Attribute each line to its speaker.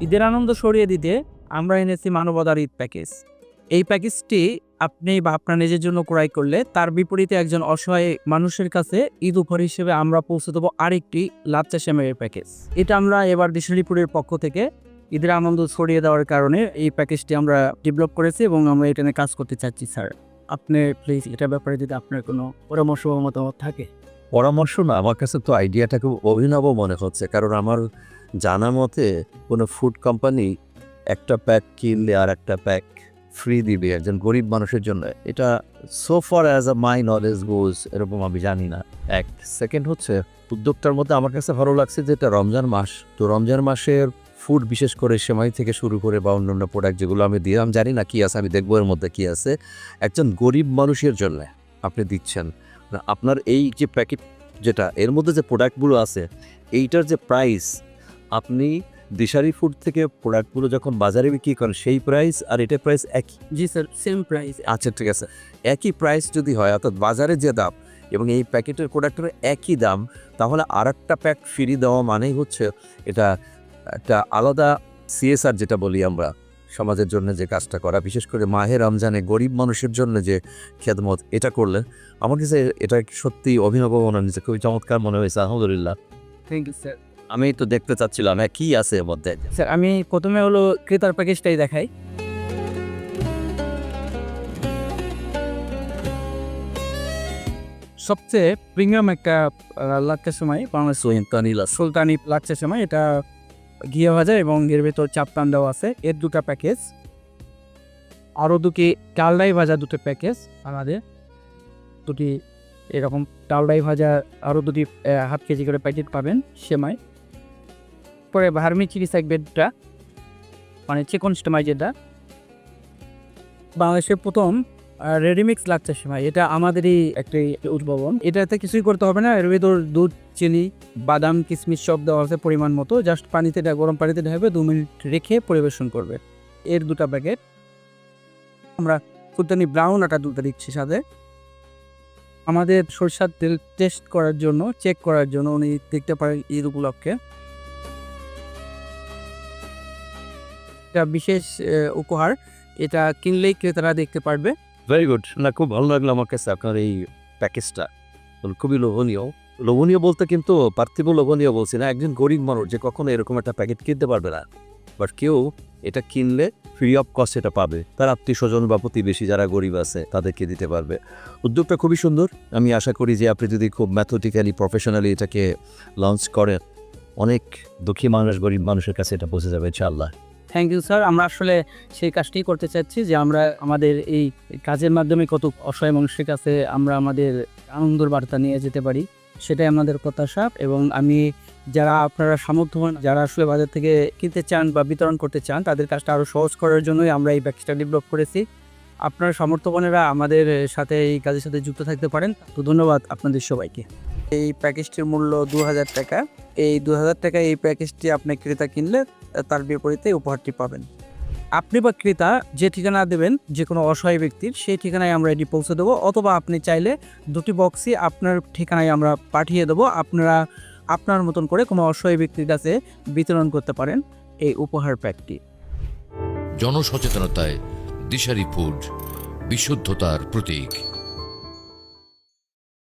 Speaker 1: ঈদের আনন্দ ছড়িয়ে দিতে আমরা এনেছি মানবতার ঈদ প্যাকেজ। এই প্যাকেজটি আপনি বা আপনার নিজের জন্য ক্রয় করলে তার বিপরীতে একজন অসহায় মানুষের কাছে ঈদ উপহার হিসেবে আমরা পৌঁছে দেবো আরেকটি লাচ্চা সেমাইয়ের প্যাকেজ। এটা আমরা এবার দিশারিপুরের পক্ষ থেকে ঈদের আনন্দ ছড়িয়ে দেওয়ার কারণে এই প্যাকেজটি আমরা ডেভেলপ করেছি এবং আমরা এটা নিয়ে কাজ করতে চাচ্ছি। স্যার, আপনি প্লিজ এটার ব্যাপারে যদি আপনার কোনো পরামর্শ বা মতামত থাকে।
Speaker 2: পরামর্শ না, আমার কাছে তো আইডিয়াটা খুব অভিনব মনে হচ্ছে, কারণ আমার জানা মতে কোনো ফুড কোম্পানি একটা প্যাক কিনলে আর একটা প্যাক ফ্রি দিবে একজন গরিব মানুষের জন্য। এটা so far as a my knowledge goes এরকম আমি জানি না। এক সেকেন্ড হচ্ছে উদ্যোগটার মধ্যে আমার কাছে ভালো লাগছে যে এটা রমজান মাস, তো রমজান মাসের ফুড বিশেষ করে সেমাই থেকে শুরু করে বা অন্যান্য প্রোডাক্ট যেগুলো আমি দিলাম, জানি না কী আছে, আমি দেখবো এর মধ্যে কী আছে। একজন গরিব মানুষের জন্য আপনি দিচ্ছেন। আপনার এই যে প্যাকেট যেটা এর মধ্যে যে প্রোডাক্টগুলো আছে এইটার যে প্রাইস, আপনি দিশারি ফুড থেকে প্রোডাক্টগুলো যখন বাজারে বিক্রি করেন সেই প্রাইস আর এটা প্রাইস একই?
Speaker 1: জি স্যার, সেম প্রাইস।
Speaker 2: আচ্ছা ঠিক আছে, একই প্রাইস যদি হয় অর্থাৎ বাজারে যে দাম এবং এই প্যাকেটের প্রোডাক্টের একই দাম, তাহলে আর একটা প্যাক ফ্রি দেওয়া মানেই হচ্ছে এটা একটা আলাদা সিএসআর যেটা বলি আমরা, সমাজের জন্য যে কাজটা করা, বিশেষ করে মাহে রমজানে গরিব মানুষের জন্য যে খেদমত, এটা করলে আমার কাছে এটা সত্যি অভিনব মনে হয়েছে, খুবই চমৎকার মনে হয়েছে। আলহামদুলিল্লাহ,
Speaker 1: থ্যাংক ইউ স্যার।
Speaker 2: আমি তো দেখতে চাচ্ছিলাম কি আছে এর মধ্যে।
Speaker 1: স্যার, আমি প্রথমে হলো ক্রেতার প্যাকেজটাই দেখাই। সবচেয়ে প্রিমিয়াম একটা লাচ্চা সেমাই বাংলাদেশ সুলতানি লাচ্চা সেমাই। এটা ঘিয়ে ভাজা এবং এর ভেতর চাপটান দেওয়া আছে। এর দুটো প্যাকেজ, আরও দুটি ডালডাই ভাজা দুটো প্যাকেজ আমাদের, দুটি এরকম ডালডাই ভাজা আরও দুটি হাফ কেজি করে প্যাকেট পাবেন সেমাই। পরে ভার্মি চিলি সাইবেটটা মানে চিকন সেমাই, যেটা বাংলাদেশের প্রথম রেডিমিক্স লাচ্চা সেমাই। এটা আমাদেরই একটি উদ্ভাবন। এটাতে কিছুই করতে হবে না, এর ভেতর দুধ, চিনি, বাদাম, কিশমিশ সব দেওয়া আছে পরিমাণ মতো। জাস্ট পানিতে গরম পানিতে ঢালবে, 2 মিনিট রেখে পরিবেশন করবে। এর দুটো প্যাকেট আমরা সুলতানি ব্রাউন আটা দুটো দিচ্ছি সাথে। আমাদের সরষার তেল টেস্ট করার জন্য, চেক করার জন্য উনি দেখতে পারেন ঈদ উপলক্ষে এটা বিশেষ উপহার। এটা কিনলেই ক্রেতারা দেখতে পারবে।
Speaker 2: ভেরি গুড, না খুব ভালো লাগলো আমার কাছে আপনার এই প্যাকেজটা, খুবই লোভনীয়। লোভনীয় বলতে কিন্তু পার্থিব লোভনীয় বলছি না, একজন গরিব মানুষ যে কখনো এরকম একটা প্যাকেট কিনতে পারবে না, বাট কেউ এটা কিনলে ফ্রি অফ কস্ট এটা পাবে, তার আত্মীয় স্বজন বা প্রতিবেশী যারা গরিব আছে তাদেরকে দিতে পারবে। উদ্যোগটা খুবই সুন্দর। আমি আশা করি যে আপনি যদি খুব ম্যাথোডিক্যালি প্রফেশনালি এটাকে লঞ্চ করেন, অনেক দুঃখী মানুষ, গরিব মানুষের কাছে এটা পৌঁছে যাবে ইনশাআল্লাহ।
Speaker 1: Thank you sir. আমরা আসলে সেই কাজটাই করতে চাচ্ছি যে আমরা আমাদের এই কাজের মাধ্যমে কত অসহায় মানুষের কাছে আমরা আমাদের আনন্দের বার্তা নিয়ে যেতে পারি, সেটাই আমাদের প্রত্যাশা। এবং আমি যারা আপনারা সামর্থ্যবান, যারা আসলে বাজার থেকে কিনতে চান বা বিতরণ করতে চান, তাদের কাজটা আরও সহজ করার জন্যই আমরা এই প্যাকেজটা ডেভেলপ করেছি। আপনারা সামর্থ্যবানেরা আমাদের সাথে এই কাজের সাথে যুক্ত থাকতে পারেন। তো ধন্যবাদ আপনাদের সবাইকে। এই প্যাকেজটির মূল্য 2000 টাকা। এই 2000 টাকা এই প্যাকেজটি আপনি ক্রেতা কিনলে তার বিপরীতে উপহারটি পাবেন। আপনি বা ক্রেতা যে ঠিকানা দেবেন যে কোনো অসহায় ব্যক্তির, সেই ঠিকানায় আমরা এটি পৌঁছে দেবো, অথবা আপনি চাইলে দুটি বক্সই আপনার ঠিকানায় আমরা পাঠিয়ে দেবো। আপনারা আপনার মতন করে কোনো অসহায় ব্যক্তির কাছে বিতরণ করতে পারেন এই উপহার প্যাকটি।
Speaker 3: জনসচেতনতায় দিশারি ফুড, বিশুদ্ধতার প্রতীক।